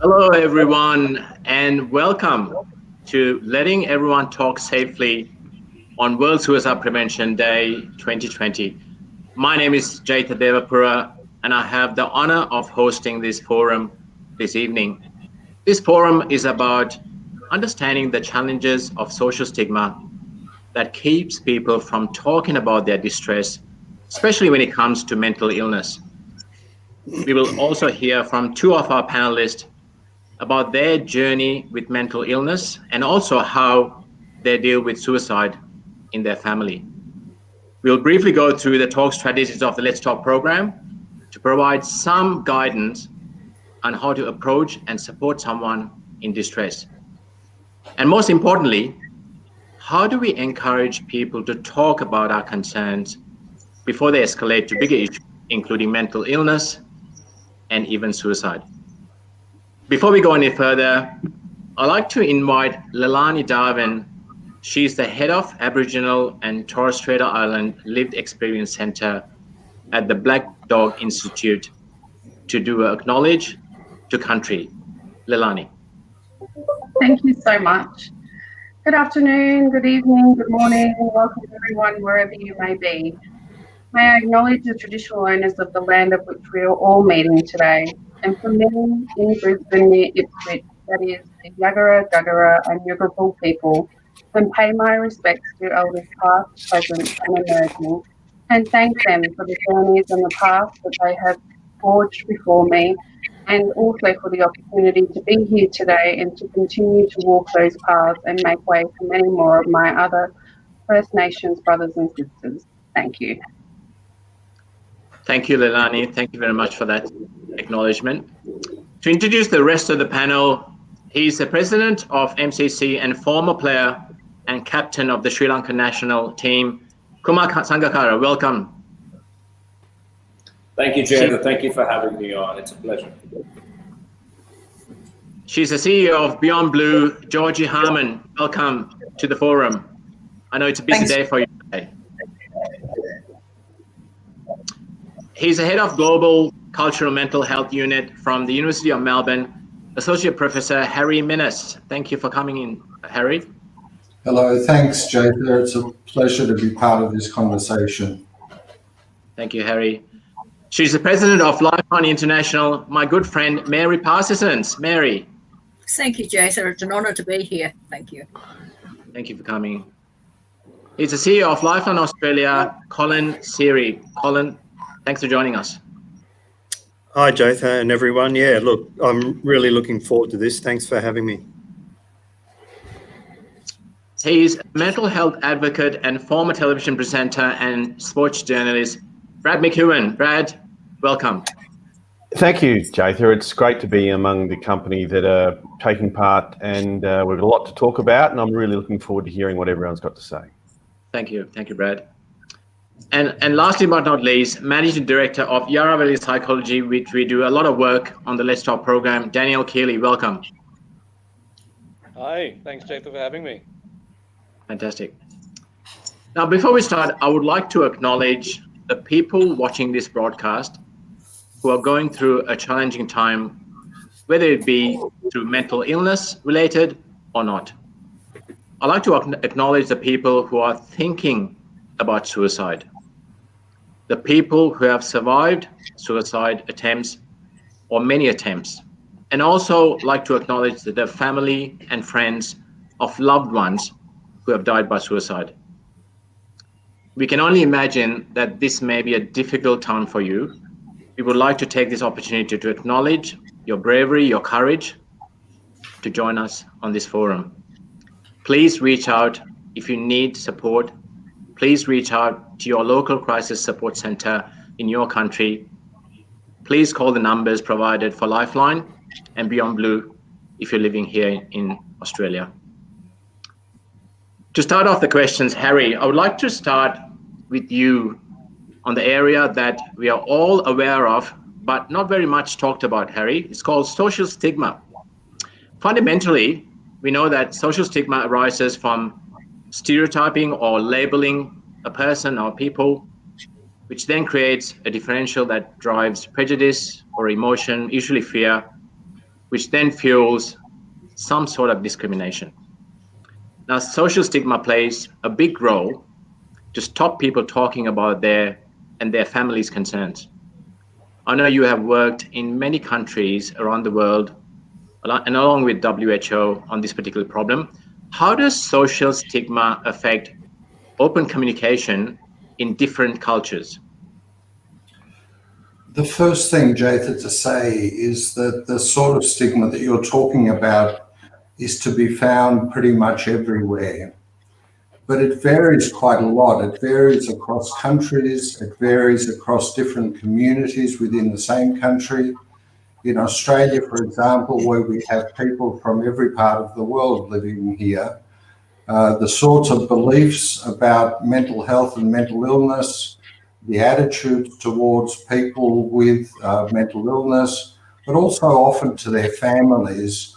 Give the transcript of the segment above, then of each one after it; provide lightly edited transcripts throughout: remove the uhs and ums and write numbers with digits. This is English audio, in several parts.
Hello, everyone, and welcome to Letting Everyone Talk Safely on World Suicide Prevention Day 2020. My name is Jaitha Devapura, and I have the honor of hosting this forum this evening. This forum is about understanding the challenges of social stigma that keeps people from talking about their distress, especially when it comes to mental illness. We will also hear from two of our panelists about their journey with mental illness and also how they deal with suicide in their family. We'll briefly go through the talk strategies of the Let's Talk program to provide some guidance on how to approach and support someone in distress. And most importantly, how do we encourage people to talk about our concerns before they escalate to bigger issues, including mental illness and even suicide? Before we go any further, I'd like to invite Leilani Darwin. She's the head of Aboriginal and Torres Strait Island Lived Experience Centre at the Black Dog Institute to do a acknowledge to country. Leilani. Thank you so much. Good afternoon, good evening, good morning, and welcome everyone wherever you may be. May I acknowledge the traditional owners of the land of which we are all meeting today, and for many in Brisbane near Ipswich, that is the Yagara, Gagara and Yuggabal people, and pay my respects to elders past, present and emerging, and thank them for the journeys and the paths that they have forged before me, and also for the opportunity to be here today and to continue to walk those paths and make way for many more of my other First Nations brothers and sisters. Thank you. Thank you, Leilani. Thank you very much for that acknowledgement. To introduce the rest of the panel, he's the president of MCC and former player and captain of the Sri Lankan national team, Kumar Sangakkara. Welcome. Thank you, Jaitha. Thank you for having me on. It's a pleasure. She's the CEO of Beyond Blue, Georgie Harmon. Welcome to the forum. I know it's a busy day for you today. He's the head of Global Cultural Mental Health Unit from the University of Melbourne, Associate Professor Harry Minnis. Thank you for coming in, Harry. Hello, thanks, Jaitha. It's a pleasure to be part of this conversation. Thank you, Harry. She's the president of Lifeline International, my good friend, Mary Parsons. Mary. Thank you, Jaitha. It's an honour to be here. Thank you. Thank you for coming. He's the CEO of Lifeline Australia, Colin Seary. Colin, thanks for joining us. Hi, Jaitha and everyone. Yeah, look, I'm really looking forward to this. Thanks for having me. He's a mental health advocate and former television presenter and sports journalist, Brad McEwen. Brad, welcome. Thank you, Jaitha. It's great to be among the company that are taking part, and we've got a lot to talk about, and I'm really looking forward to hearing what everyone's got to say. Thank you, Brad. And lastly but not least, Managing Director of Yarra Valley Psychology, which we do a lot of work on the Let's Talk program, Daniel Keeley. Welcome. Hi, thanks, Jaitha, for having me. Fantastic. Now, before we start, I would like to acknowledge the people watching this broadcast who are going through a challenging time, whether it be through mental illness related or not. I'd like to acknowledge the people who are thinking about suicide, the people who have survived suicide attempts or many attempts, and also like to acknowledge the family and friends of loved ones who have died by suicide. We can only imagine that this may be a difficult time for you. We would like to take this opportunity to acknowledge your bravery, your courage to join us on this forum. Please reach out if you need support. Please reach out to your local crisis support center in your country. Please call the numbers provided for Lifeline and Beyond Blue if you're living here in Australia. To start off the questions, Harry, I would like to start with you on the area that we are all aware of, but not very much talked about, Harry. It's called social stigma. Fundamentally, we know that social stigma arises from stereotyping or labeling a person or people, which then creates a differential that drives prejudice or emotion, usually fear, which then fuels some sort of discrimination. Now, social stigma plays a big role to stop people talking about their families' concerns. I know you have worked in many countries around the world and along with WHO on this particular problem. How does social stigma affect open communication in different cultures? The first thing, Jatha, to say is that the sort of stigma that you're talking about is to be found pretty much everywhere. But it varies quite a lot. It varies across countries. It varies across different communities within the same country. In Australia, for example, where we have people from every part of the world living here, the sorts of beliefs about mental health and mental illness, the attitudes towards people with mental illness, but also often to their families,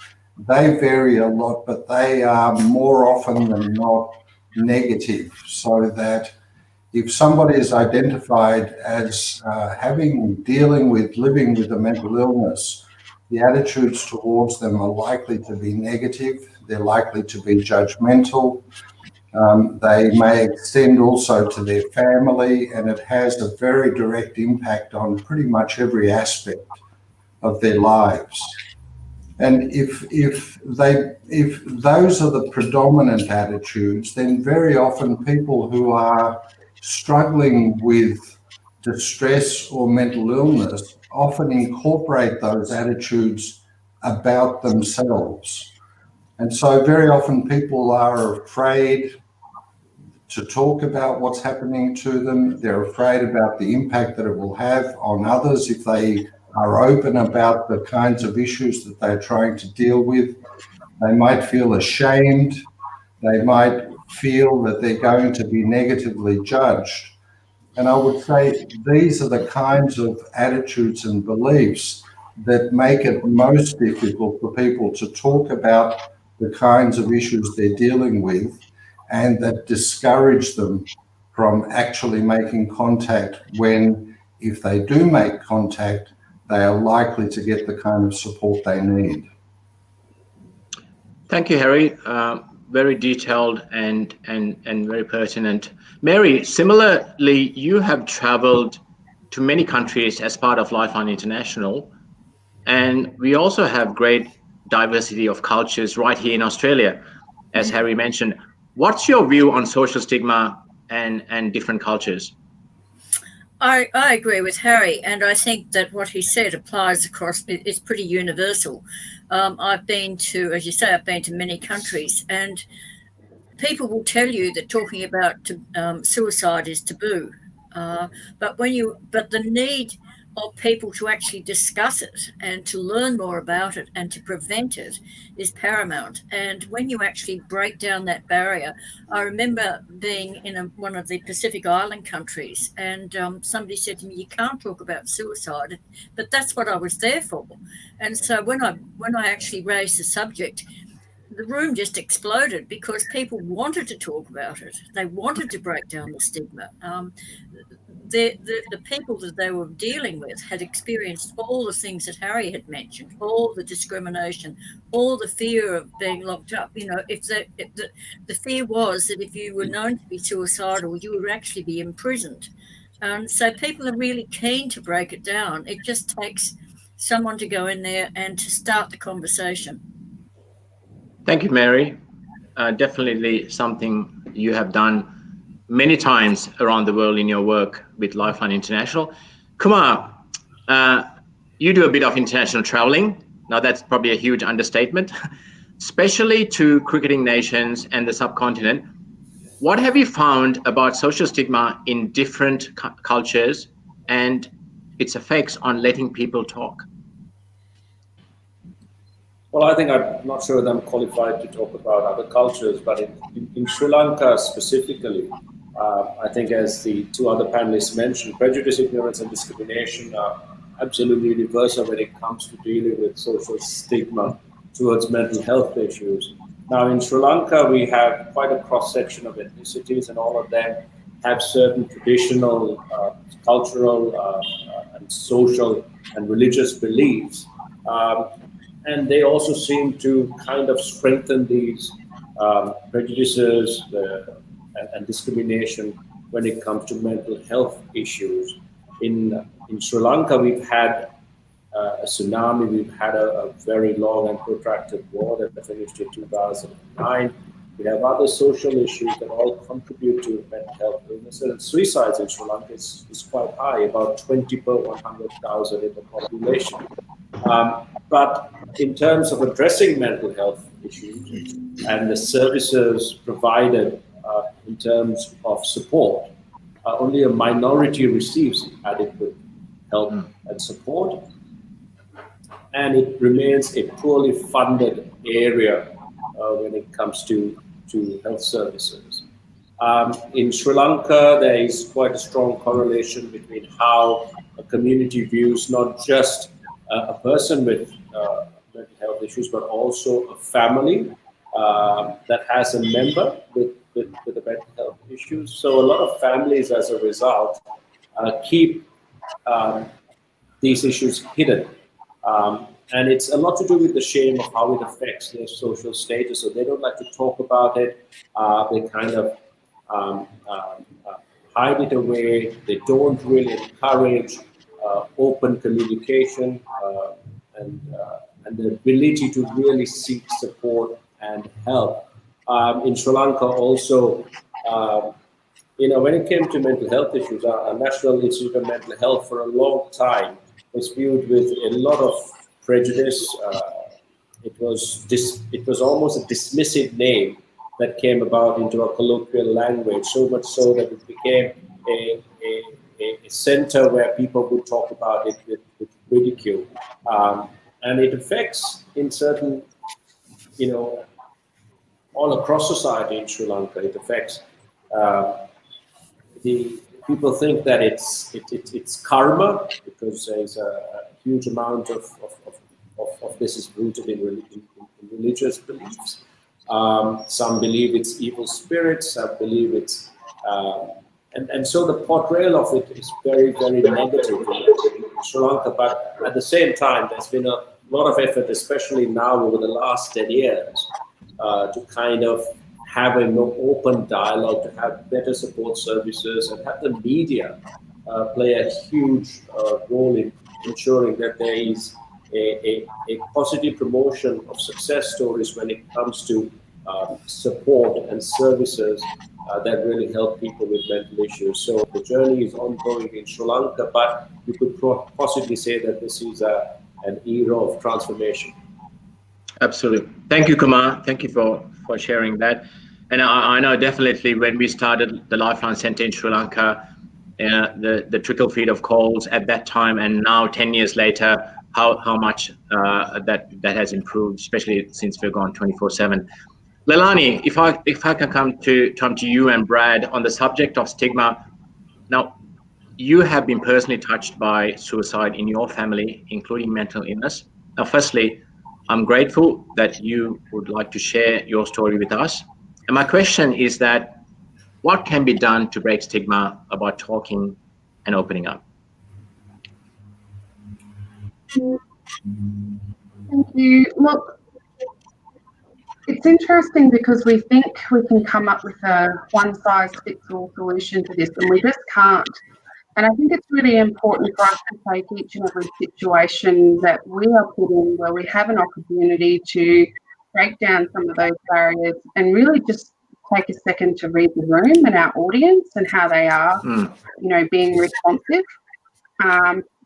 they vary a lot, but they are more often than not negative, so that if somebody is identified as living with a mental illness, the attitudes towards them are likely to be negative. They're likely to be judgmental. They may extend also to their family, and it has a very direct impact on pretty much every aspect of their lives. And if those are the predominant attitudes, then very often people who are struggling with distress or mental illness often incorporate those attitudes about themselves. And so very often people are afraid to talk about what's happening to them. They're afraid about the impact that it will have on others if they are open about the kinds of issues that they're trying to deal with. They might feel ashamed. They might feel that they're going to be negatively judged. And I would say these are the kinds of attitudes and beliefs that make it most difficult for people to talk about the kinds of issues they're dealing with, and that discourage them from actually making contact when, if they do make contact, they are likely to get the kind of support they need. Thank you, Harry. Very detailed and very pertinent. Mary, similarly, you have traveled to many countries as part of Lifeline International, and we also have great diversity of cultures right here in Australia, as Harry mentioned. What's your view on social stigma and different cultures? I agree with Harry, and I think that what he said applies across, it's pretty universal. I've been to, as you say, I've been to many countries, and people will tell you that talking about suicide is taboo. But the need of people to actually discuss it and to learn more about it and to prevent it is paramount. And when you actually break down that barrier, I remember being in one of the Pacific Island countries, and somebody said to me, "You can't talk about suicide," but that's what I was there for. And so when I actually raised the subject, the room just exploded because people wanted to talk about it. They wanted to break down the stigma. The people that they were dealing with had experienced all the things that Harry had mentioned, all the discrimination, all the fear of being locked up. You know, if the fear was that if you were known to be suicidal, you would actually be imprisoned. So people are really keen to break it down. It just takes someone to go in there and to start the conversation. Thank you, Mary. Definitely something you have done many times around the world in your work with Lifeline International. Kumar, you do a bit of international traveling. Now that's probably a huge understatement, especially to cricketing nations and the subcontinent. What have you found about social stigma in different cultures and its effects on letting people talk? Well, I think I'm not sure that I'm qualified to talk about other cultures, but in Sri Lanka specifically, I think as the two other panelists mentioned, prejudice, ignorance, and discrimination are absolutely universal when it comes to dealing with social stigma towards mental health issues. Now, in Sri Lanka, we have quite a cross-section of ethnicities, and all of them have certain traditional, cultural, and social and religious beliefs. and they also seem to kind of strengthen these prejudices and discrimination when it comes to mental health issues. In Sri Lanka, we've had a tsunami, we've had a very long and protracted war that finished in 2009. We have other social issues that all contribute to mental health illness. And suicides in Sri Lanka is quite high, about 20 per 100,000 in the population. But in terms of addressing mental health issues and the services provided in terms of support, only a minority receives adequate help and support. And it remains a poorly funded area when it comes to health services. In Sri Lanka, there is quite a strong correlation between how a community views not just a person with mental health issues, but also a family that has a member with the mental health issues. So a lot of families, as a result, keep these issues hidden. And it's a lot to do with the shame of how it affects their social status. So they don't like to talk about it. They kind of hide it away. They don't really encourage open communication and the ability to really seek support and help. In Sri Lanka also, when it came to mental health issues, our National Institute of Mental Health for a long time was viewed with a lot of prejudice. It was almost a dismissive name that came about into a colloquial language, so much so that it became a center where people would talk about it with ridicule. And it affects in certain, all across society in Sri Lanka. It affects the people think that it's karma, because there's a huge amount of this is rooted in religious beliefs. Some believe it's evil spirits. Some believe it's and so the portrayal of it is very, very negative in Sri Lanka. But at the same time, there's been a lot of effort, especially now over the last 10 years, to kind of have a more open dialogue, to have better support services, and have the media play a huge role in ensuring that there is a positive promotion of success stories when it comes to support and services that really help people with mental issues. So the journey is ongoing in Sri Lanka, but you could possibly say that this is an era of transformation. Absolutely. Thank you, Kumar. Thank you for sharing that. And I know definitely when we started the Lifeline Centre in Sri Lanka, the trickle feed of calls at that time, and now 10 years later, how much that has improved, especially since we've gone 24/7. Leilani, if I can come to you and Brad on the subject of stigma. Now, you have been personally touched by suicide in your family, including mental illness. Now, firstly, I'm grateful that you would like to share your story with us. And my question is that, what can be done to break stigma about talking and opening up? Thank you. Look, it's interesting because we think we can come up with a one-size-fits-all solution to this, and we just can't. And I think it's really important for us to take each and every situation that we are put in where we have an opportunity to break down some of those barriers and really just take a second to read the room and our audience and how they are, being responsive.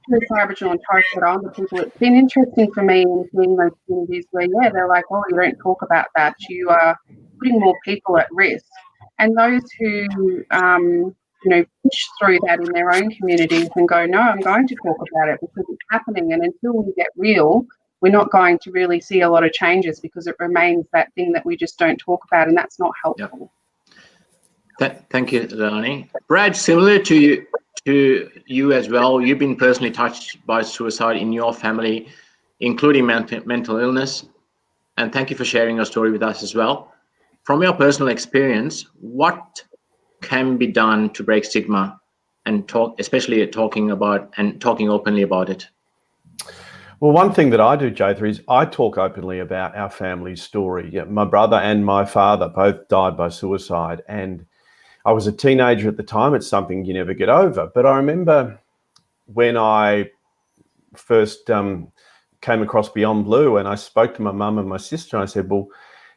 With Aboriginal and Torres Strait Islander people, it's been interesting for me in seeing those communities where, they're like, oh, you don't talk about that. You are putting more people at risk. And those who, push through that in their own communities and go, no, I'm going to talk about it because it's happening. And until we get real, we're not going to really see a lot of changes because it remains that thing that we just don't talk about, and that's not helpful. Yep. Thank you, Leilani. Brad, similar to you as well, you've been personally touched by suicide in your family, including mental illness. And thank you for sharing your story with us as well. From your personal experience, what can be done to break stigma and talking openly about it? Well, one thing that I do, Jatha, is I talk openly about our family's story. Yeah, my brother and my father both died by suicide, and I was a teenager at the time. It's something you never get over. But I remember when I first came across Beyond Blue, and I spoke to my mum and my sister, and I said, well,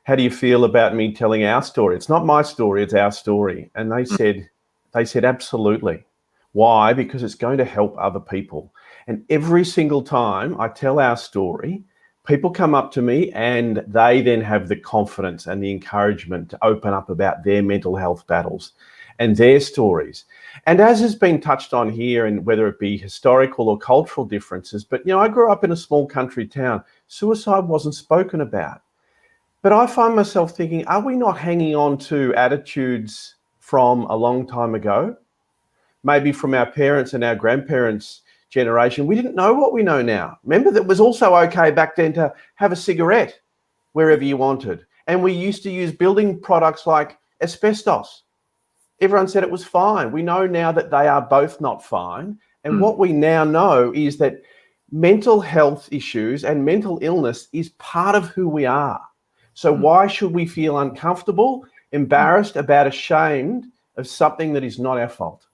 how do you feel about me telling our story? It's not my story, it's our story. And they said, absolutely. Why? Because it's going to help other people. And every single time I tell our story, people come up to me and they then have the confidence and the encouragement to open up about their mental health battles and their stories. And as has been touched on here, and whether it be historical or cultural differences, but, I grew up in a small country town. Suicide wasn't spoken about. But I find myself thinking, are we not hanging on to attitudes from a long time ago? Maybe from our parents and our grandparents' generation. We didn't know what we know now. Remember, that it was also okay back then to have a cigarette wherever you wanted. And we used to use building products like asbestos. Everyone said it was fine. We know now that they are both not fine. And what we now know is that mental health issues and mental illness is part of who we are. So why should we feel uncomfortable, embarrassed, ashamed of something that is not our fault?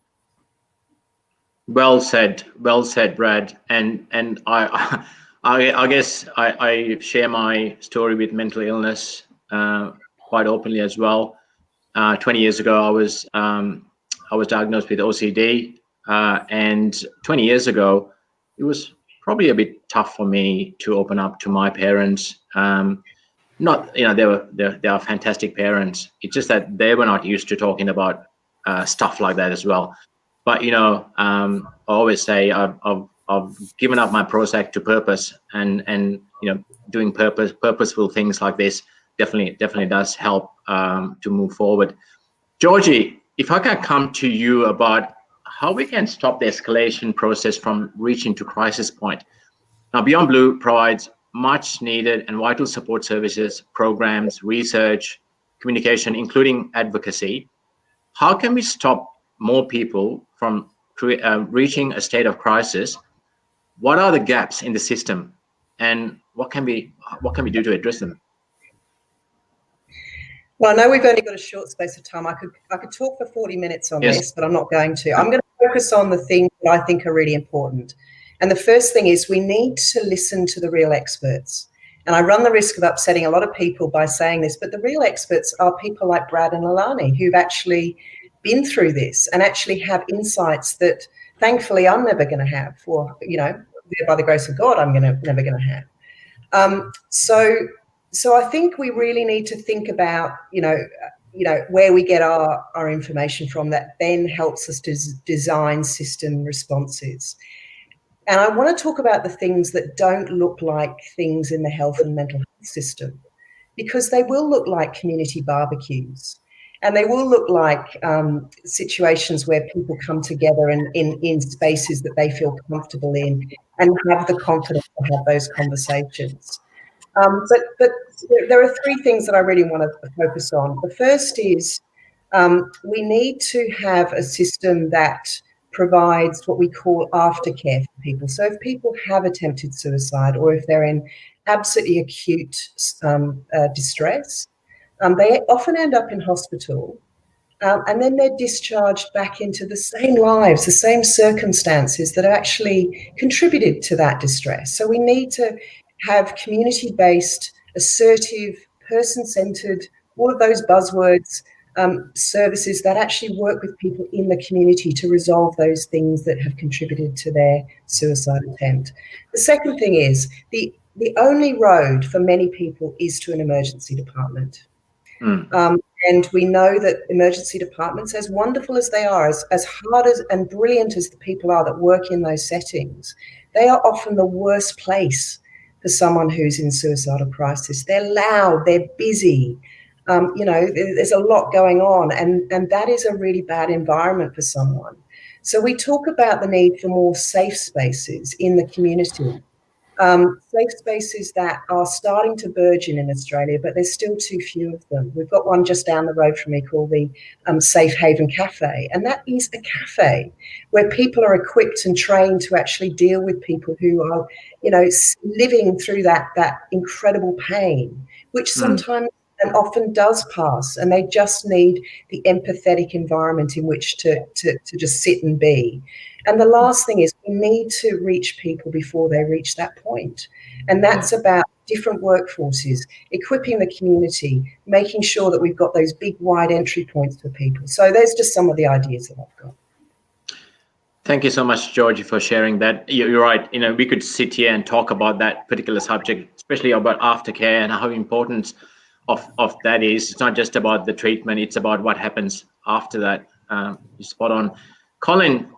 Well said, Brad. And I guess I share my story with mental illness quite openly as well. 20 years ago, I was diagnosed with OCD, and 20 years ago, it was probably a bit tough for me to open up to my parents. They are fantastic parents. It's just that they were not used to talking about stuff like that as well. But I always say I've given up my Prozac to purpose, and doing purposeful things like this definitely does help to move forward. Georgie, if I can come to you about how we can stop the escalation process from reaching to crisis point. Now, Beyond Blue provides much needed and vital support services, programs, research, communication, including advocacy. How can we stop more people from reaching a state of crisis? What are the gaps in the system, and what can we do to address them? Well, I know we've only got a short space of time. I could talk for 40 minutes on this, but I'm not going to. I'm going to focus on the things that I think are really important. And the first thing is we need to listen to the real experts. And I run the risk of upsetting a lot of people by saying this, but the real experts are people like Brad and Alani, who've actually been through this and actually have insights that thankfully I'm never going to have, or, by the grace of God, I'm never going to have. So I think we really need to think about, where we get our information from that then helps us to design system responses. And I want to talk about the things that don't look like things in the health and mental health system, because they will look like community barbecues, and they will look like situations where people come together in spaces that they feel comfortable in and have the confidence to have those conversations. But there are three things that I really want to focus on. The first is we need to have a system that provides what we call aftercare for people. So if people have attempted suicide, or if they're in absolutely acute distress, they often end up in hospital, and then they're discharged back into the same lives, the same circumstances that have actually contributed to that distress. So we need to have community-based, assertive, person-centered, all of those buzzwords, services that actually work with people in the community to resolve those things that have contributed to their suicide attempt. The second thing is the only road for many people is to an emergency department. And we know that emergency departments, as wonderful as they are, as hard as and brilliant as the people are that work in those settings, they are often the worst place for someone who's in suicidal crisis. They're loud, they're busy, there's a lot going on, and that is a really bad environment for someone. So we talk about the need for more safe spaces in the community. safe spaces that are starting to burgeon in Australia, but there's still too few of them. We've got one just down the road from me called the Safe Haven Cafe, and that is a cafe where people are equipped and trained to actually deal with people who are, living through that incredible pain, which sometimes and often does pass, and they just need the empathetic environment in which to just sit and be. And the last thing is we need to reach people before they reach that point. And that's about different workforces, equipping the community, making sure that we've got those big, wide entry points for people. So there's just some of the ideas that I've got. Thank you so much, Georgie, for sharing that. You're right. We could sit here and talk about that particular subject, especially about aftercare and how important of that is. It's not just about the treatment, it's about what happens after that. You're spot on. Colin,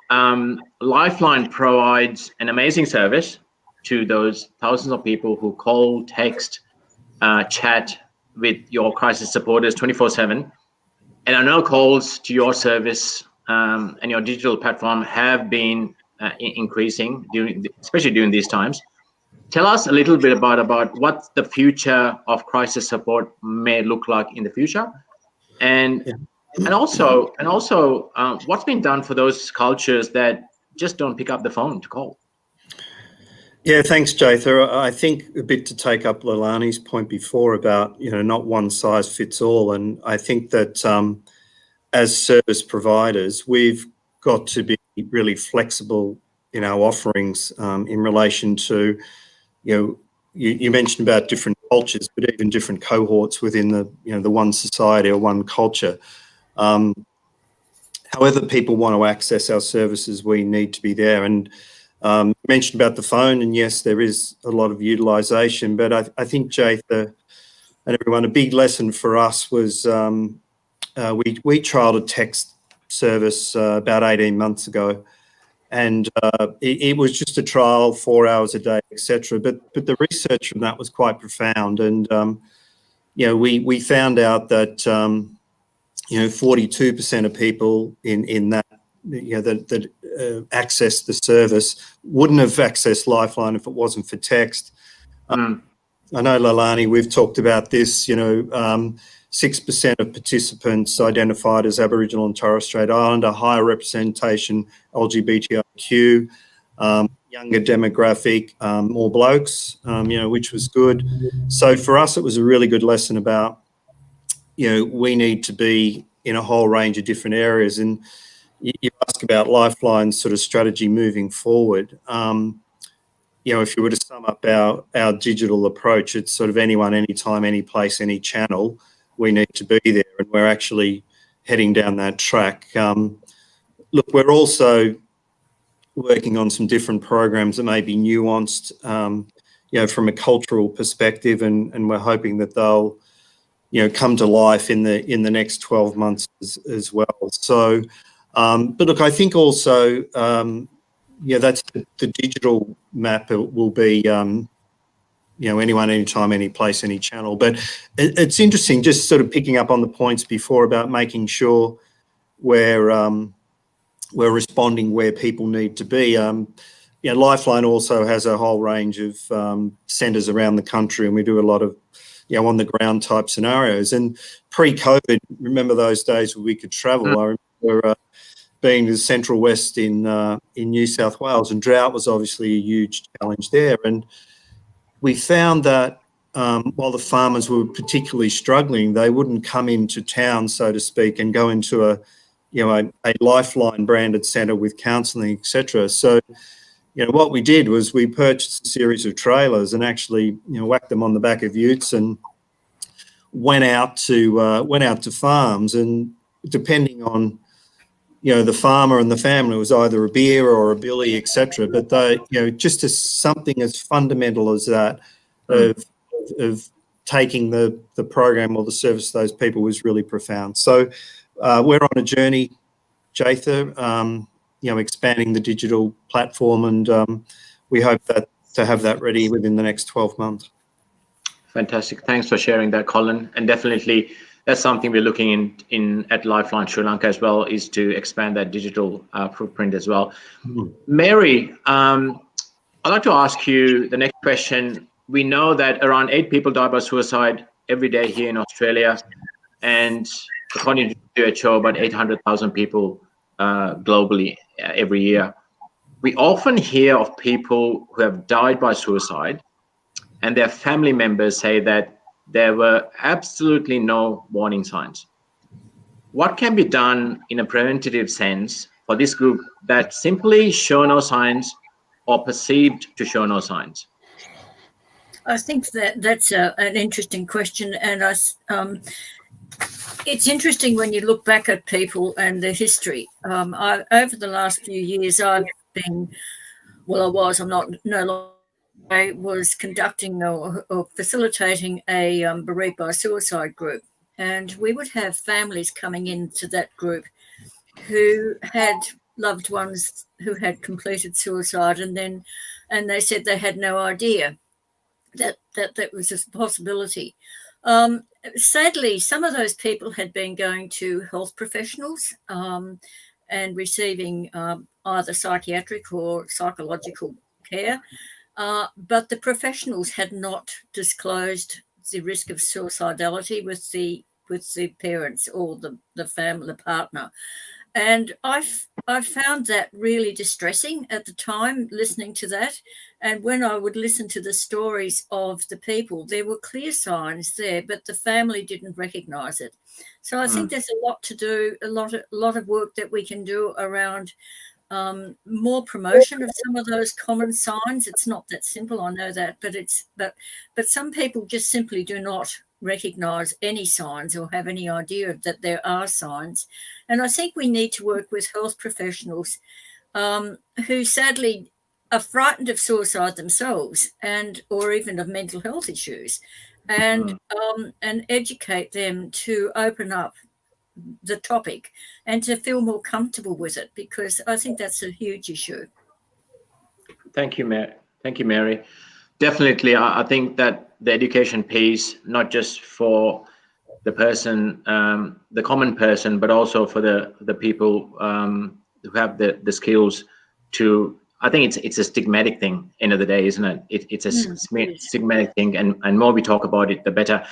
Lifeline provides an amazing service to those thousands of people who call, text, chat with your crisis supporters 24/7. And I know calls to your service and your digital platform have been increasing, especially during these times. Tell us a little bit about what the future of crisis support may look like in the future, and also what's been done for those cultures that just don't pick up the phone to call. Yeah, thanks, Jatha. I think a bit to take up Leilani's point before about, not one size fits all. And I think that as service providers, we've got to be really flexible in our offerings in relation to, you mentioned about different cultures, but even different cohorts within the one society or one culture. However people want to access our services, we need to be there. And you mentioned about the phone, and yes, there is a lot of utilisation, but I think, Jatha and everyone, a big lesson for us was we trialled a text service about 18 months ago, and it was just a trial, 4 hours a day, etc. But the research from that was quite profound, and we found out that 42% of people in that that accessed the service wouldn't have accessed Lifeline if it wasn't for text. I know, Leilani, we've talked about this. 6% of participants identified as Aboriginal and Torres Strait Islander, higher representation LGBTIQ, younger demographic, more blokes, which was good. So for us, it was a really good lesson about, we need to be in a whole range of different areas. And you ask about Lifeline's sort of strategy moving forward. If you were to sum up our digital approach, it's sort of anyone, anytime, any place, any channel. We need to be there, and we're actually heading down that track. Look, we're also working on some different programs that may be nuanced, from a cultural perspective, and we're hoping that they'll, come to life in the next 12 months as well. So, but look, I think also, that's the digital map. It will be, anyone, anytime, any place, any channel. But it's interesting, just sort of picking up on the points before about making sure we're responding where people need to be. Lifeline also has a whole range of centres around the country, and we do a lot of on the ground type scenarios. And pre-COVID, remember those days where we could travel? I remember being to the Central West in New South Wales, and drought was obviously a huge challenge there. And we found that while the farmers were particularly struggling, they wouldn't come into town, so to speak, and go into a Lifeline branded centre with counselling, etc. So, what we did was we purchased a series of trailers and actually, whacked them on the back of utes and went out to farms, and depending on the farmer and the family, it was either a beer or a billy, etc. But they, just as something as fundamental as that of taking the program or the service to those people was really profound. So we're on a journey, Jatha, expanding the digital platform, and we hope that to have that ready within the next 12 months. Fantastic. Thanks for sharing that, Colin. And definitely that's something we're looking in at Lifeline Sri Lanka as well, is to expand that digital footprint as well. Mary, I'd like to ask you the next question. We know that around 8 people die by suicide every day here in Australia, and according to WHO, about 800,000 people globally every year. We often hear of people who have died by suicide, and their family members say that there were absolutely no warning signs. What can be done in a preventative sense for this group that simply show no signs or perceived to show no signs? I think that's an interesting question, and it's interesting when you look back at people and their history. Over the last few years, I'm not no longer. I was conducting or facilitating a bereaved by suicide group, and we would have families coming into that group who had loved ones who had completed suicide, and they said they had no idea that was a possibility. Sadly, some of those people had been going to health professionals and receiving either psychiatric or psychological care. But the professionals had not disclosed the risk of suicidality with the parents or the family, the partner. And I found that really distressing at the time, listening to that. And when I would listen to the stories of the people, there were clear signs there, but the family didn't recognise it. So I think there's a lot to do, a lot of work that we can do around more promotion of some of those common signs. It's not that simple, I know that, but some people just simply do not recognise any signs or have any idea that there are signs. And I think we need to work with health professionals who sadly are frightened of suicide themselves or even of mental health issues, and educate them to open up the topic and to feel more comfortable with it, because I think that's a huge issue. Thank you, Mary. Thank you, Mary. Definitely, I think that the education piece, not just for the person, the common person, but also for the people who have the skills to. I think it's a stigmatic thing. End of the day, isn't it? It's a stigmatic thing, and more we talk about it, the better.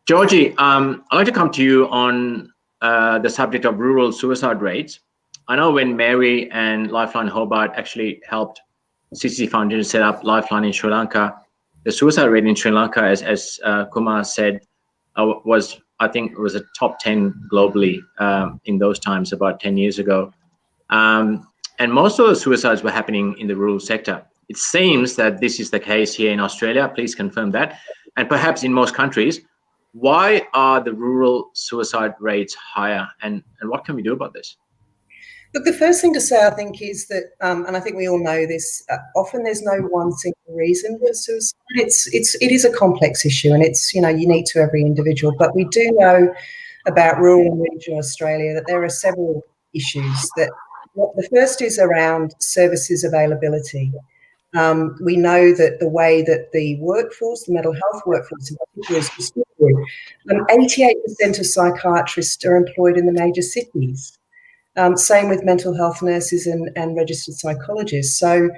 Georgie, I'd like to come to you on the subject of rural suicide rates. I know when Mary and Lifeline Hobart actually helped CCC Foundation set up Lifeline in Sri Lanka, the suicide rate in Sri Lanka, as Kumar said, was a top 10 globally in those times, about 10 years ago. And most of the suicides were happening in the rural sector. It seems that this is the case here in Australia. Please confirm that. And perhaps in most countries. Why are the rural suicide rates higher, and what can we do about this? Look, the first thing to say, I think, is that, and I think we all know this, often there's no one single reason for suicide. It is a complex issue, and it's, unique to every individual. But we do know about rural and regional Australia that there are several issues. The first is around services availability. We know that the way that the workforce, the mental health workforce in particular, is distributed, 88% of psychiatrists are employed in the major cities. Same with mental health nurses and registered psychologists. So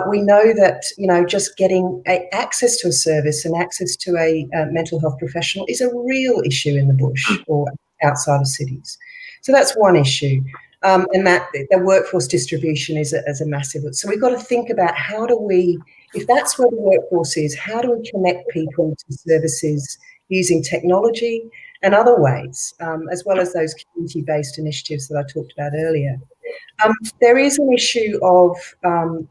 we know that, just getting access to a service and access to a mental health professional is a real issue in the bush or outside of cities. So that's one issue. And that the workforce distribution is a massive. So we've got to think about if that's where the workforce is, how do we connect people to services using technology and other ways, as well as those community-based initiatives that I talked about earlier. There is an issue of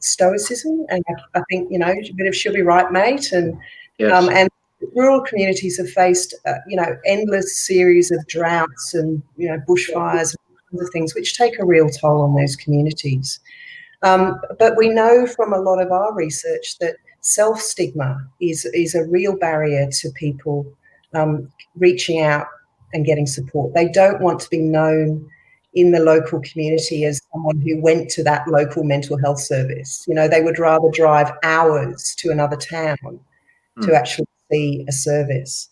stoicism, and I think, a bit of she'll be right, mate, and rural communities have faced, endless series of droughts and, bushfires and other things which take a real toll on those communities. But we know from a lot of our research that self-stigma is a real barrier to people reaching out and getting support. They don't want to be known in the local community as someone who went to that local mental health service. They would rather drive hours to another town to actually see a service.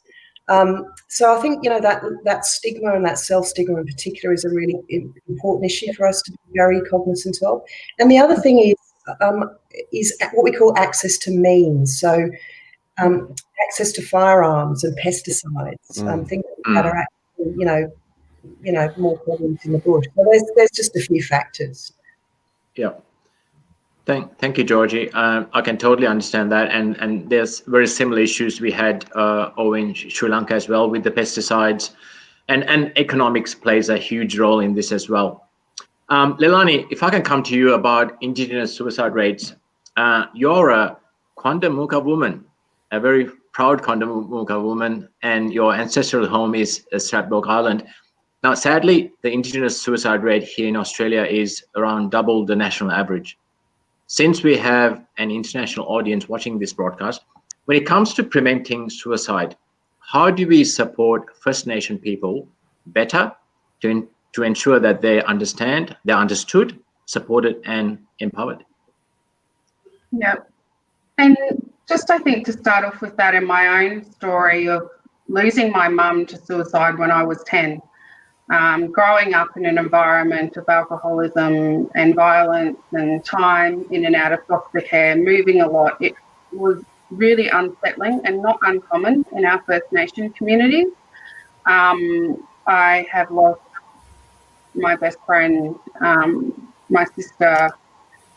So I think, that stigma and that self-stigma in particular is a really important issue for us to be very cognizant of. And the other thing is is what we call access to means. So access to firearms and pesticides, things that are actually, more problems in the bush. So there's just a few factors. Yeah. Thank you, Georgie. I can totally understand that, and there's very similar issues we had over in Sri Lanka as well with the pesticides, and economics plays a huge role in this as well. Leilani, if I can come to you about Indigenous suicide rates, you're a Kwanda Muka woman, a very proud Kwanda Muka woman, and your ancestral home is Stradbroke Island. Now, sadly, the Indigenous suicide rate here in Australia is around double the national average. Since we have an international audience watching this broadcast, when it comes to preventing suicide, how do we support First Nation people better to ensure that they understand, they're understood, supported, and empowered? Yeah. And just, I think, to start off with that, in my own story of losing my mum to suicide when I was 10, growing up in an environment of alcoholism and violence and time in and out of foster care, moving a lot, it was really unsettling and not uncommon in our First Nation communities. I have lost my best friend, my sister,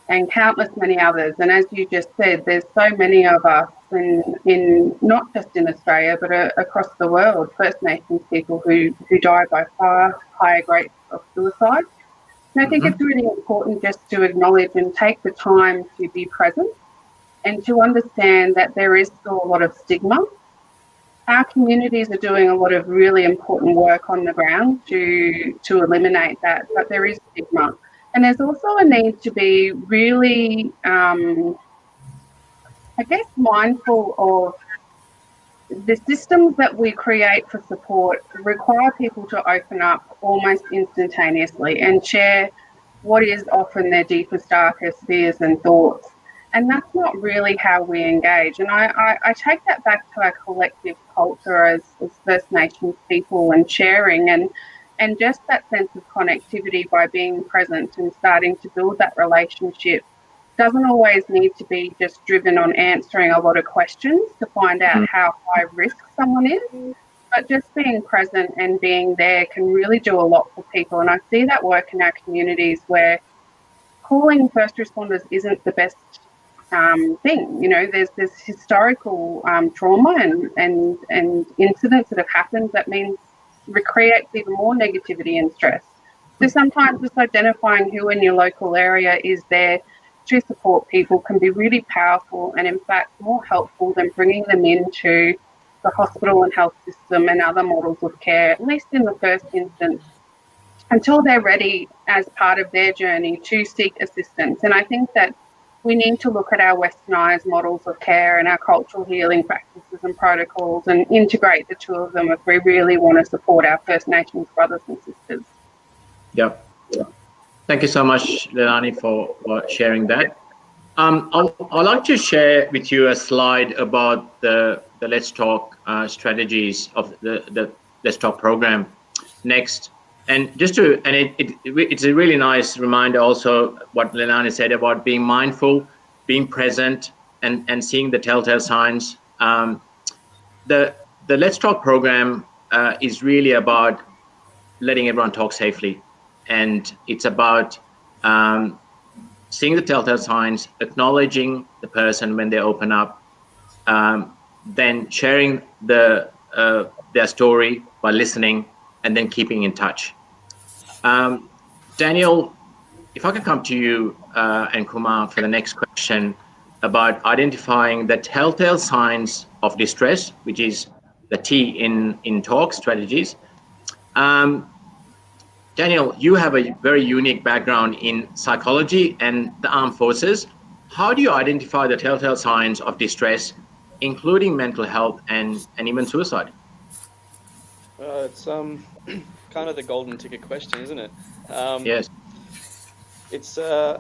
and countless many others. And as you just said, there's so many of us in not just in Australia, but across the world, First Nations people who die by far higher rates of suicide. And I think it's really important just to acknowledge and take the time to be present and to understand that there is still a lot of stigma. Our communities are doing a lot of really important work on the ground to eliminate that, but there is stigma. And there's also a need to be really, mindful of the systems that we create for support require people to open up almost instantaneously and share what is often their deepest, darkest fears and thoughts. And that's not really how we engage. And I take that back to our collective culture as First Nations people and sharing and just that sense of connectivity by being present and starting to build that relationship doesn't always need to be just driven on answering a lot of questions to find out how high risk someone is, but just being present and being there can really do a lot for people. And I see that work in our communities where calling first responders isn't the best thing. There's this historical trauma and incidents that have happened that means creates even more negativity and stress. So sometimes just identifying who in your local area is there to support people can be really powerful and in fact more helpful than bringing them into the hospital and health system and other models of care, at least in the first instance, until they're ready as part of their journey to seek assistance. And I think that we need to look at our westernised models of care and our cultural healing practices and protocols and integrate the two of them if we really want to support our First Nations brothers and sisters. Yep. Thank you so much, Leilani, for sharing that. I'd like to share with you a slide about the Let's Talk strategies of the Let's Talk program next. And it's a really nice reminder also what Leilani said about being mindful, being present, and seeing the telltale signs. The Let's Talk program is really about letting everyone talk safely. And it's about seeing the telltale signs, acknowledging the person when they open up, then sharing their story by listening, and then keeping in touch. Daniel, if I can come to you and Kumar for the next question about identifying the telltale signs of distress, which is the T in talk strategies. Daniel, you have a very unique background in psychology and the armed forces. How do you identify the telltale signs of distress, including mental health and even suicide? It's kind of the golden ticket question, isn't it? Yes. It's really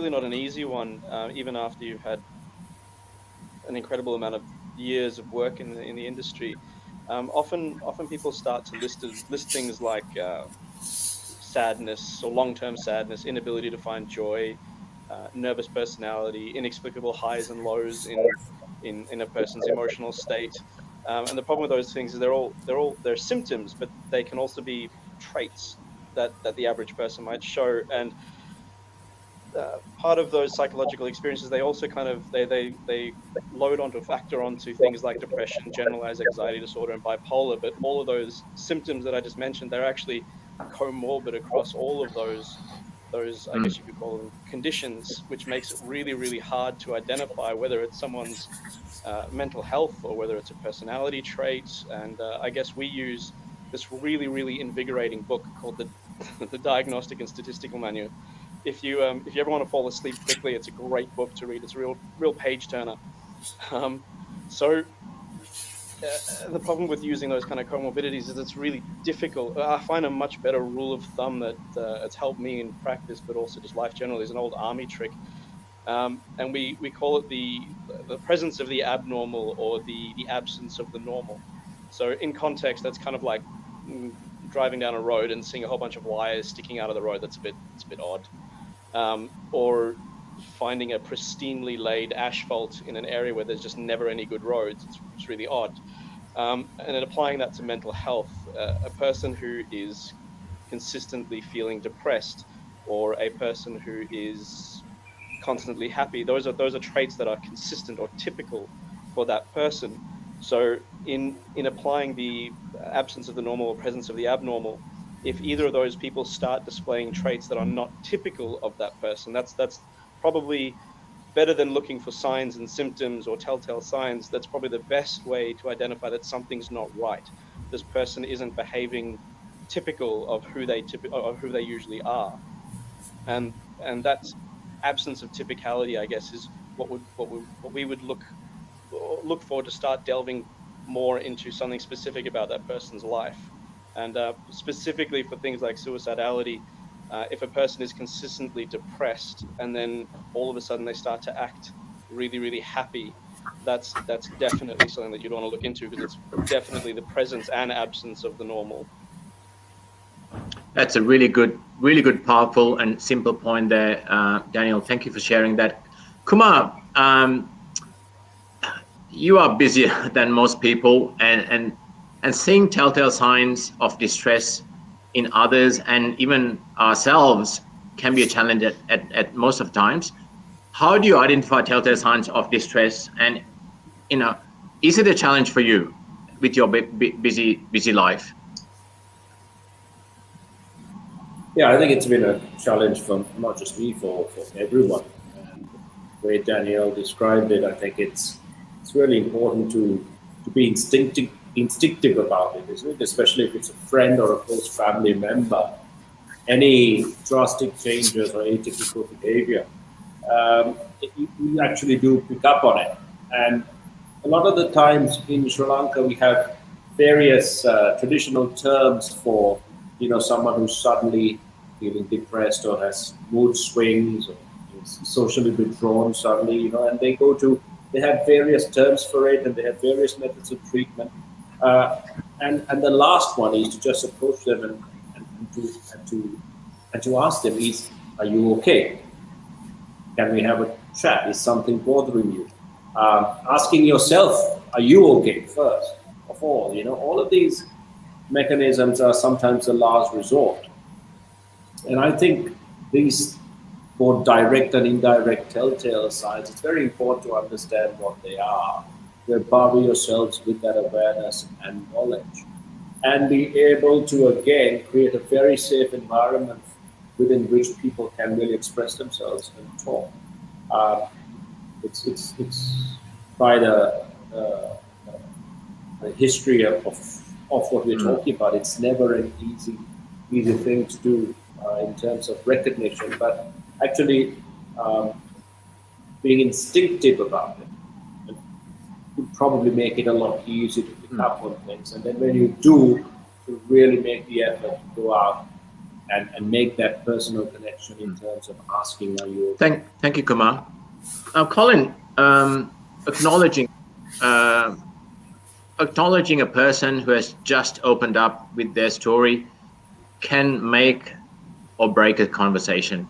not an easy one, even after you've had an incredible amount of years of work in the industry. Often people start to list things like sadness or long-term sadness, inability to find joy, nervous personality, inexplicable highs and lows in a person's emotional state. And the problem with those things is they're symptoms, but they can also be traits that the average person might show. And part of those psychological experiences, they also kind of they load onto factor onto things like depression, generalized anxiety disorder, and bipolar. But all of those symptoms that I just mentioned, they're actually comorbid across all of those I guess you could call them conditions, which makes it really, really hard to identify whether it's someone's mental health or whether it's a personality trait. And I guess we use this really, really invigorating book called the Diagnostic and Statistical Manual. If you ever want to fall asleep quickly, it's a great book to read. It's a real page turner. So the problem with using those kind of comorbidities is it's really difficult. I find a much better rule of thumb that it's helped me in practice, but also just life generally, is an old army trick. And we call it the presence of the abnormal, or the absence of the normal. So in context, that's kind of like driving down a road and seeing a whole bunch of wires sticking out of the road. It's a bit odd. Or finding a pristinely laid asphalt in an area where there's just never any good roads. It's really odd. And then applying that to mental health, a person who is consistently feeling depressed, or a person who is constantly happy, those are traits that are consistent or typical for that person. So in applying the absence of the normal or presence of the abnormal, if either of those people start displaying traits that are not typical of that person, that's probably better than looking for signs and symptoms or telltale signs. That's probably the best way to identify that something's not right. This person isn't behaving typical of who they usually are. And that absence of typicality, I guess, is what we would look for to start delving more into something specific about that person's life. And specifically for things like suicidality, if a person is consistently depressed and then all of a sudden they start to act really, really happy, that's definitely something that you'd want to look into, because it's definitely the presence and absence of the normal. That's a really good, powerful and simple point there, Daniel. Thank you for sharing that. Kumar, you are busier than most people, and seeing telltale signs of distress in others and even ourselves can be a challenge at most of times. How do you identify telltale signs of distress? And is it a challenge for you with your busy life? Yeah, I think it's been a challenge for not just me, for everyone. And the way Danielle described it, I think it's really important to be instinctive about it, isn't it? Especially if it's a friend or a close family member. Any drastic changes or atypical behavior, you actually do pick up on it. And a lot of the times in Sri Lanka, we have various traditional terms for someone who's suddenly feeling depressed or has mood swings or is socially withdrawn suddenly, and they have various terms for it, and they have various methods of treatment. And the last one is to just approach them and to ask them, are you okay? Can we have a chat? Is something bothering you? Asking yourself, are you okay first of all? All of these mechanisms are sometimes a last resort. And I think these both direct and indirect telltale signs, it's very important to understand what they are, to empower yourselves with that awareness and knowledge, and be able to, again, create a very safe environment within which people can really express themselves and talk. It's by the history of what we're talking about. It's never an easy thing to do in terms of recognition, but actually being instinctive about it would probably make it a lot easier to pick up on things. And then when you do, to really make the effort to go out and make that personal connection in terms of asking, are you okay? Thank you, Kumar. Colin, acknowledging a person who has just opened up with their story can make or break a conversation.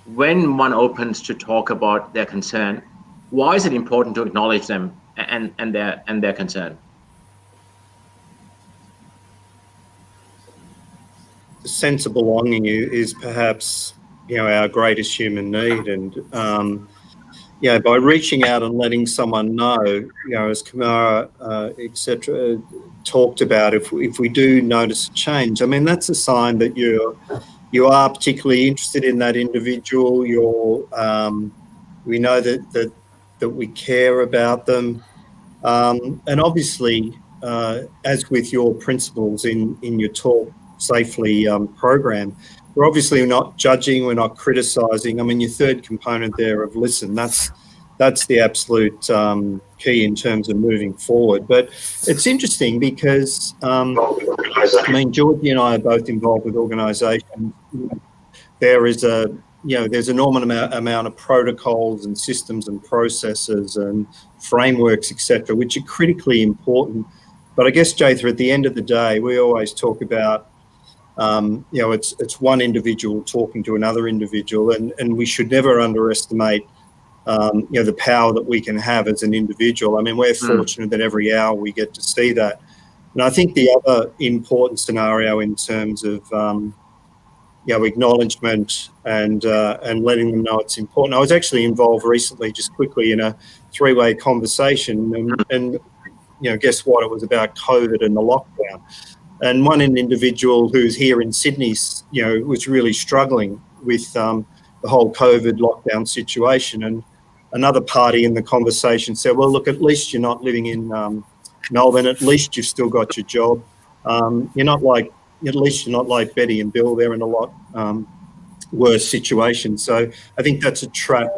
when one opens to talk about their concern, why is it important to acknowledge them and their concern? The sense of belonging is perhaps, our greatest human need, and by reaching out and letting someone know, as Kamara, etc., talked about, if we do notice a change, I mean, that's a sign that you are particularly interested in that individual. We know that we care about them, and obviously, as with your principles in your Talk Safely program, we're obviously not judging, we're not criticising. I mean, your third component there of listen, that's the absolute key in terms of moving forward. But it's interesting because, Georgie and I are both involved with organisations. There is there's an enormous amount of protocols and systems and processes and frameworks, etc., which are critically important. But I guess, Jatha, at the end of the day, we always talk about, it's one individual talking to another individual, and we should never underestimate the power that we can have as an individual. I mean, we're fortunate that every hour we get to see that. And I think the other important scenario in terms of, acknowledgement and letting them know it's important. I was actually involved recently, just quickly, in a three-way conversation, and guess what? It was about COVID and the lockdown. And one individual who's here in Sydney, was really struggling with the whole COVID lockdown situation. And another party in the conversation said, well, look, at least you're not living in Melbourne. At least you've still got your job. At least you're not like Betty and Bill. They're in a lot worse situation. So I think that's a trap.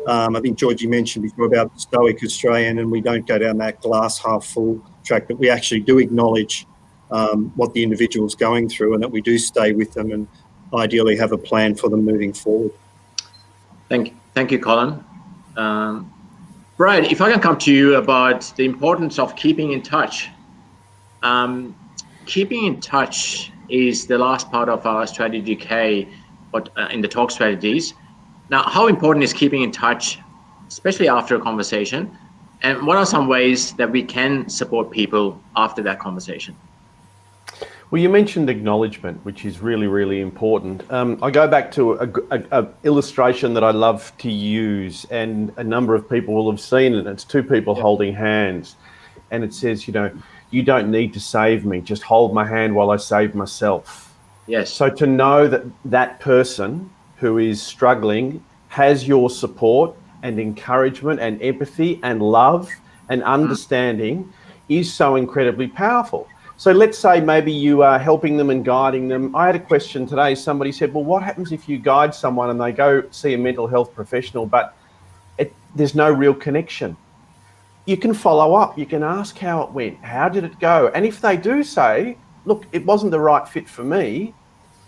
I think Georgie mentioned before about the stoic Australian, and we don't go down that glass half full track, that we actually do acknowledge what the individual's going through, and that we do stay with them and ideally have a plan for them moving forward. Thank you, Colin. Brad, if I can come to you about the importance of keeping in touch. Keeping in touch is the last part of our strategy K, but in the talk strategies. Now, how important is keeping in touch, especially after a conversation? And what are some ways that we can support people after that conversation? Well, you mentioned acknowledgement, which is really, really important. I go back to a illustration that I love to use, and a number of people will have seen it. It's two people holding hands, and it says, you don't need to save me, just hold my hand while I save myself. Yes. So to know that that person who is struggling has your support and encouragement and empathy and love and understanding is so incredibly powerful. So let's say maybe you are helping them and guiding them. I had a question today. Somebody said, well, what happens if you guide someone and they go see a mental health professional, but there's no real connection? You can follow up. You can ask how it went. How did it go? And if they do say, look, it wasn't the right fit for me,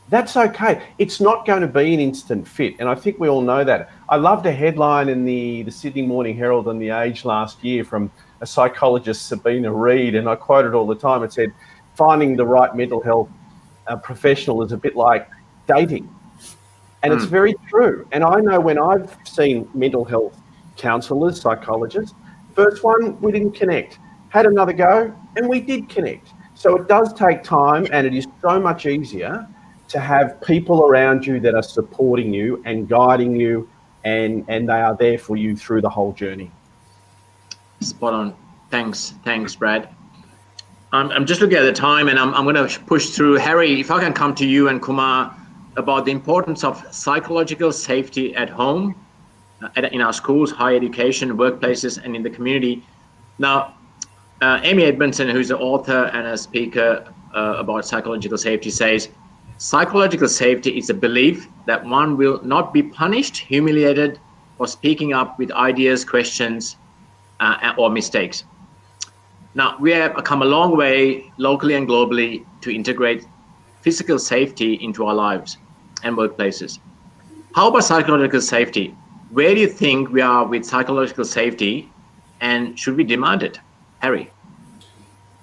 that's okay. It's not going to be an instant fit. And I think we all know that. I loved a headline in the Sydney Morning Herald and The Age last year from a psychologist, Sabina Reid, and I quote it all the time. It said, finding the right mental health professional is a bit like dating. And it's very true. And I know when I've seen mental health counsellors, psychologists, first one, we didn't connect. Had another go, and we did connect. So it does take time, and it is so much easier to have people around you that are supporting you and guiding you, and they are there for you through the whole journey. Spot on. Thanks, Brad. I'm just looking at the time, and I'm going to push through. Harry, if I can come to you and Kumar about the importance of psychological safety at home, in our schools, higher education, workplaces, and in the community. Now, Amy Edmondson, who's an author and a speaker about psychological safety, says, psychological safety is a belief that one will not be punished, humiliated, or speaking up with ideas, questions, or mistakes. Now, we have come a long way locally and globally to integrate physical safety into our lives and workplaces. How about psychological safety? Where do you think we are with psychological safety, and should we demand it? Harry?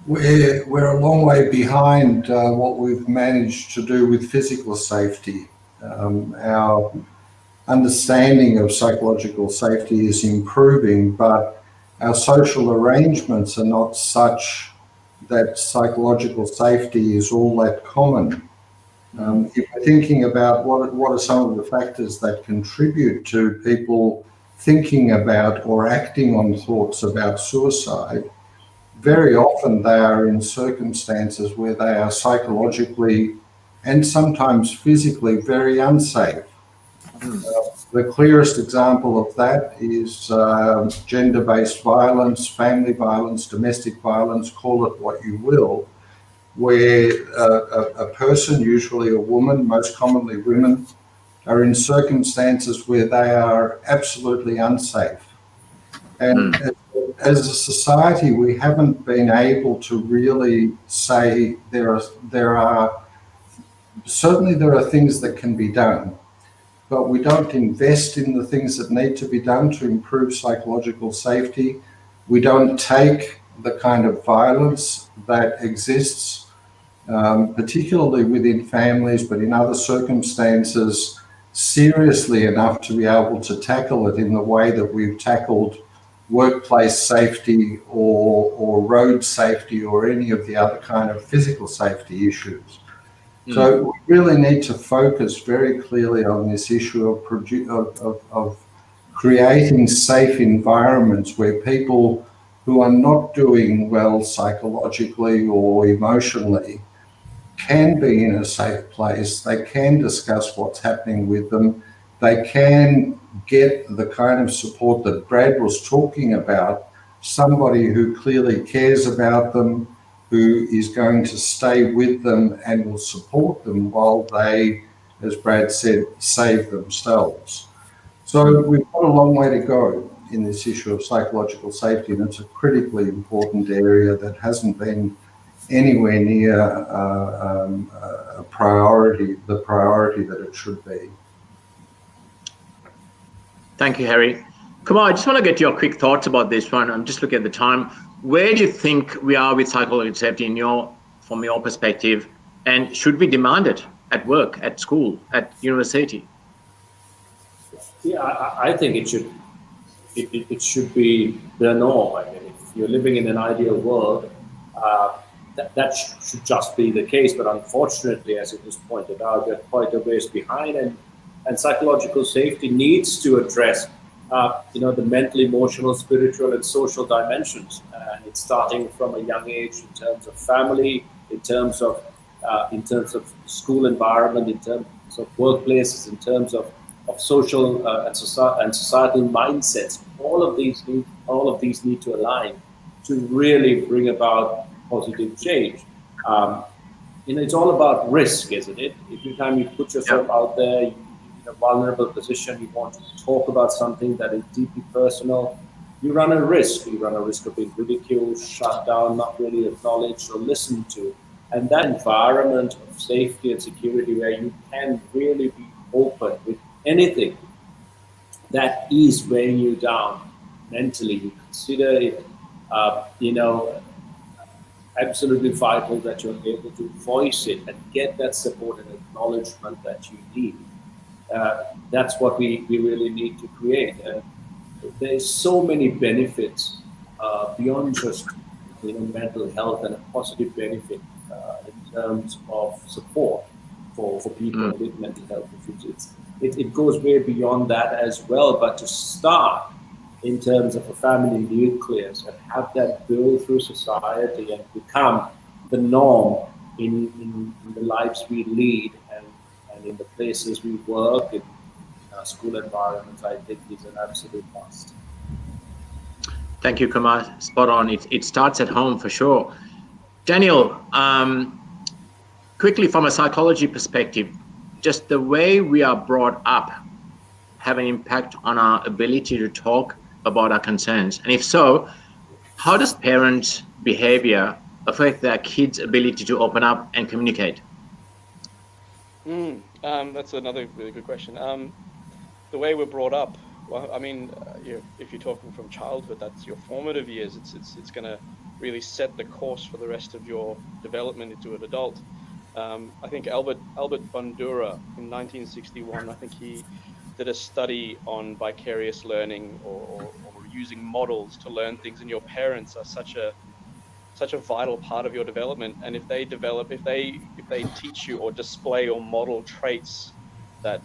We're a long way behind what we've managed to do with physical safety. Our understanding of psychological safety is improving, but our social arrangements are not such that psychological safety is all that common. If we're thinking about what are some of the factors that contribute to people thinking about or acting on thoughts about suicide, very often they are in circumstances where they are psychologically and sometimes physically very unsafe. The clearest example of that is gender-based violence, family violence, domestic violence, call it what you will, where a person, usually a woman, most commonly women, are in circumstances where they are absolutely unsafe. And as a society, we haven't been able to really say there are certainly there are things that can be done, but we don't invest in the things that need to be done to improve psychological safety. We don't take the kind of violence that exists, particularly within families, but in other circumstances, seriously enough to be able to tackle it in the way that we've tackled workplace safety or road safety or any of the other kind of physical safety issues. So we really need to focus very clearly on this issue of creating safe environments where people who are not doing well psychologically or emotionally can be in a safe place. They can discuss what's happening with them. They can get the kind of support that Brad was talking about, somebody who clearly cares about them, who is going to stay with them and will support them while they, as Brad said, save themselves. So we've got a long way to go in this issue of psychological safety, and it's a critically important area that hasn't been anywhere near the priority that it should be. Thank you, Harry. Kumar, I just want to get your quick thoughts about this one. I'm just looking at the time. Where do you think we are with psychological safety from your perspective? And should we demand it at work, at school, at university? Yeah, I think it should be the norm. I mean, if you're living in an ideal world, that should just be the case. But unfortunately, as it was pointed out, we're quite a ways behind, and psychological safety needs to address the mental, emotional, spiritual, and social dimensions. It's starting from a young age in terms of family, in terms of school environment, in terms of workplaces, in terms of social and societal mindsets. All of these need to align to really bring about positive change. It's all about risk, isn't it? Every time you put yourself out there, in a vulnerable position, you want to talk about something that is deeply personal, you run a risk. You run a risk of being ridiculed, shut down, not really acknowledged or listened to. And that environment of safety and security where you can really be open with anything that is weighing you down mentally, you consider it, absolutely vital that you're able to voice it and get that support and acknowledgement that you need. That's what we really need to create. There's so many benefits beyond just mental health, and a positive benefit in terms of support for people with mental health issues. It goes way beyond that as well. But to start in terms of a family nucleus and have that build through society and become the norm in the lives we lead and in the places we work, in our school environments, I think is an absolute must. Thank you, Kumar. Spot on. It starts at home for sure. Daniel, quickly from a psychology perspective, just the way we are brought up have an impact on our ability to talk about our concerns? And if so, how does parents' behavior affect their kids' ability to open up and communicate? That's another really good question. The way we're brought up, well, I mean, if you're talking from childhood, that's your formative years. It's going to really set the course for the rest of your development into an adult. I think Albert Bandura in 1961, I think he did a study on vicarious learning or using models to learn things, and your parents are such a vital part of your development. And if they teach you or display or model traits that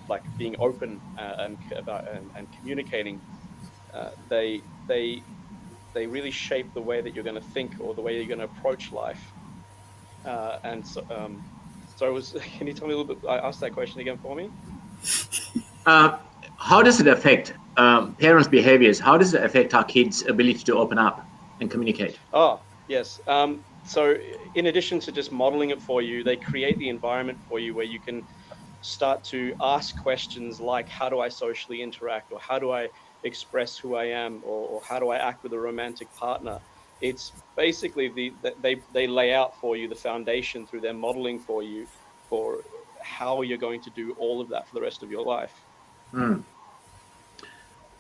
like being open and communicating, they really shape the way that you're going to think or the way you're going to approach life. And so can you tell me a little bit? I asked that question again for me. How does it affect parents' behaviors? How does it affect our kids' ability to open up and communicate? Oh, yes. So in addition to just modeling it for you, they create the environment for you where you can start to ask questions like, how do I socially interact, or how do I express who I am, or how do I act with a romantic partner? It's basically they lay out for you the foundation through their modeling for you for how you're going to do all of that for the rest of your life.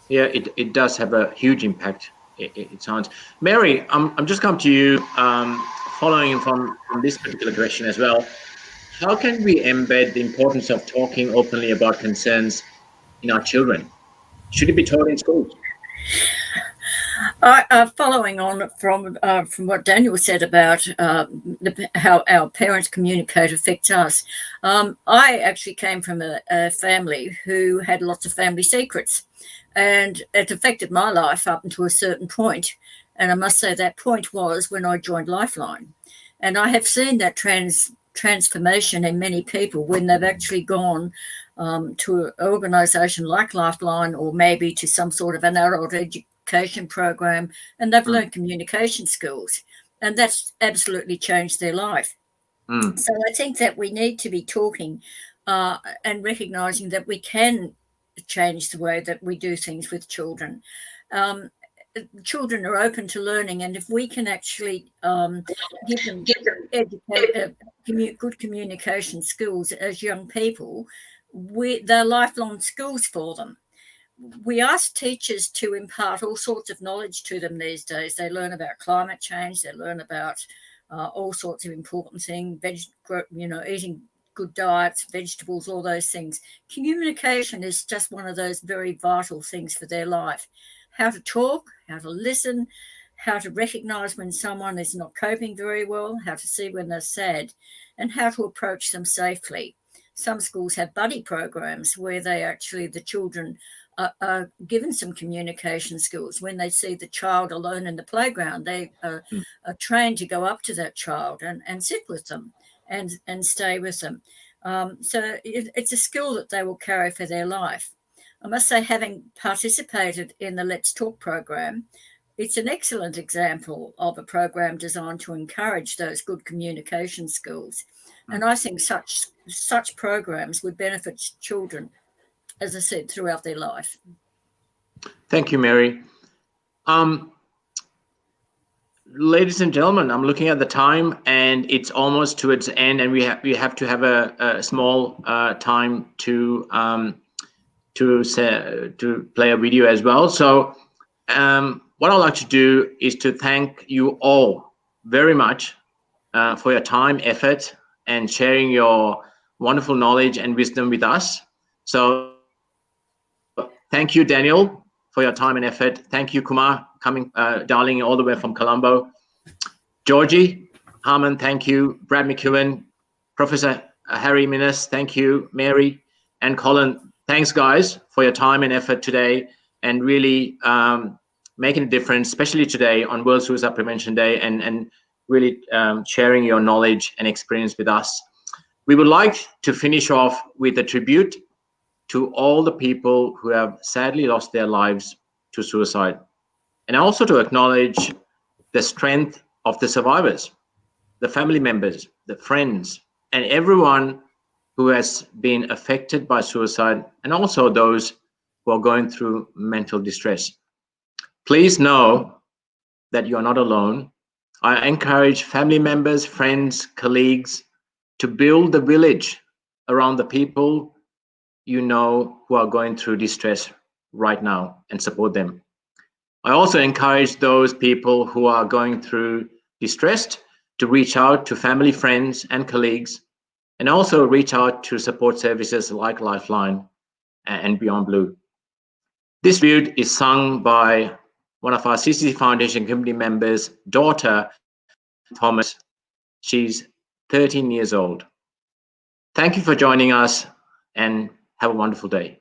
Yeah, it does have a huge impact. It sounds. Mary, I'm just come to you, following from this particular question as well. How can we embed the importance of talking openly about concerns in our children? Should it be taught in schools? Following on from what Daniel said about how our parents communicate affects us, I actually came from a family who had lots of family secrets, and it affected my life up until a certain point. And I must say that point was when I joined Lifeline, and I have seen that transformation in many people when they've actually gone to an organisation like Lifeline, or maybe to some sort of an adult education program, and they've learned communication skills, and that's absolutely changed their life. So I think that we need to be talking and recognising that we can change the way that we do things with children. Children are open to learning, and if we can actually give them good communication skills as young people, they're lifelong skills for them. We ask teachers to impart all sorts of knowledge to them these days. They learn about climate change, they learn about all sorts of important things, eating good diets, vegetables, all those things. Communication is just one of those very vital things for their life. How to talk, how to listen, how to recognise when someone is not coping very well, how to see when they're sad, and how to approach them safely. Some schools have buddy programs where the children are given some communication skills. When they see the child alone in the playground, they are trained to go up to that child and sit with them and stay with them. So it's a skill that they will carry for their life. I must say, having participated in the Let's Talk program, it's an excellent example of a program designed to encourage those good communication skills. And I think such programs would benefit children, as I said, throughout their life. Thank you, Mary. Ladies and gentlemen, I'm looking at the time, and it's almost to its end, and we have to have a small time to play a video as well. So what I'd like to do is to thank you all very much for your time, effort, and sharing your wonderful knowledge and wisdom with us. So thank you, Daniel, for your time and effort. Thank you, Kumar, dialing all the way from Colombo. Georgie, Harmon, thank you. Brad McEwen, Professor Harry Minnis, thank you. Mary and Colin, thanks, guys, for your time and effort today, and really making a difference, especially today on World Suicide Prevention Day, and really sharing your knowledge and experience with us. We would like to finish off with a tribute to all the people who have sadly lost their lives to suicide, and also to acknowledge the strength of the survivors, the family members, the friends, and everyone who has been affected by suicide, and also those who are going through mental distress. Please know that you are not alone. I encourage family members, friends, colleagues to build the village around the people you know who are going through distress right now, and support them. I also encourage those people who are going through distress to reach out to family, friends, and colleagues, and also reach out to support services like Lifeline, and Beyond Blue. This tribute is sung by one of our CCC Foundation community members' daughter, Thomas. She's 13 years old. Thank you for joining us and have a wonderful day.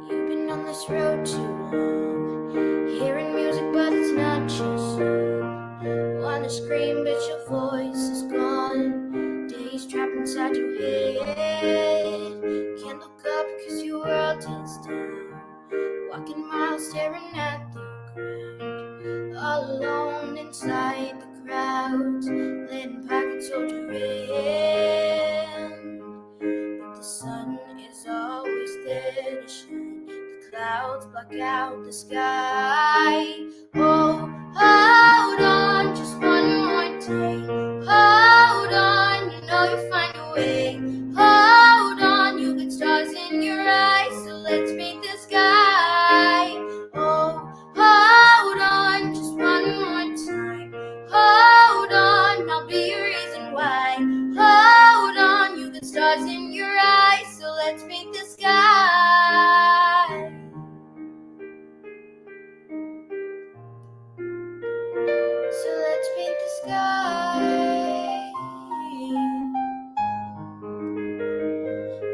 You've been on this road too long, hearing music but it's not your song. Wanna scream but your voice is gone. Days trapped inside your head, can't look up cause your world is down. Walking miles staring at the ground, all alone inside the crowds, letting pockets hold your hand. But the sun is always there to shine, the clouds block out the sky. Oh, hold on, just one more day. Hold on, you know you'll find a way. Hold on, you got stars in your eyes, so let's paint the sky. Oh, hold on, just one more time. Hold on, I'll be your reason why. Hold on, you got stars in your eyes, so let's paint the sky. So let's paint the sky.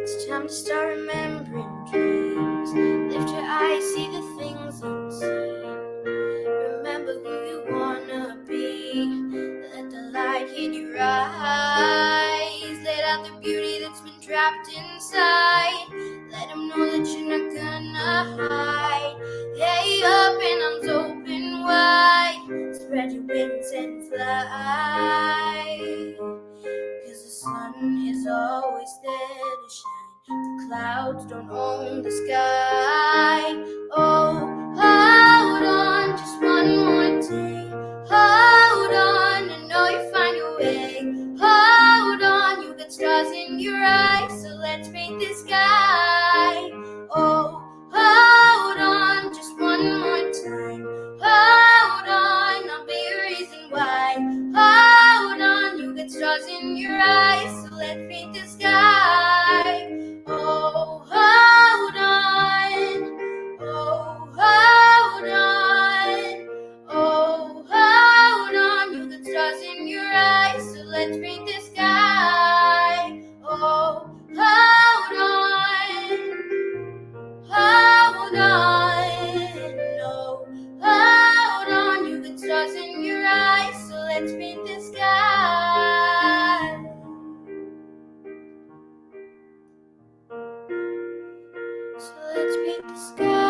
It's time to start remembering dreams. Lift your eyes, see the things unseen. Remember who you wanna be. Let the light hit your eyes. Let out the beauty that's been trapped inside. Let them know that you're not gonna hide. Hey, up and arms open wide. Spread your wings and fly. Cause the sun is always there to shine, the clouds don't own the sky. Oh, hold on, just one more day. Hold on, I know you'll find your way. Hold on, you got stars in your eyes, so let's paint the sky. Oh, hold on, just one more time. Hold on, I'll be your reason why. Hold on, you got stars in your eyes, so let's paint the sky. Oh, hold on. Oh, hold on. Oh, hold on, you got stars in your eyes, so let's paint the sky. Oh, hold on. Hold on. Oh, hold on, you got stars in your eyes, so let's paint the sky. So let's paint the sky.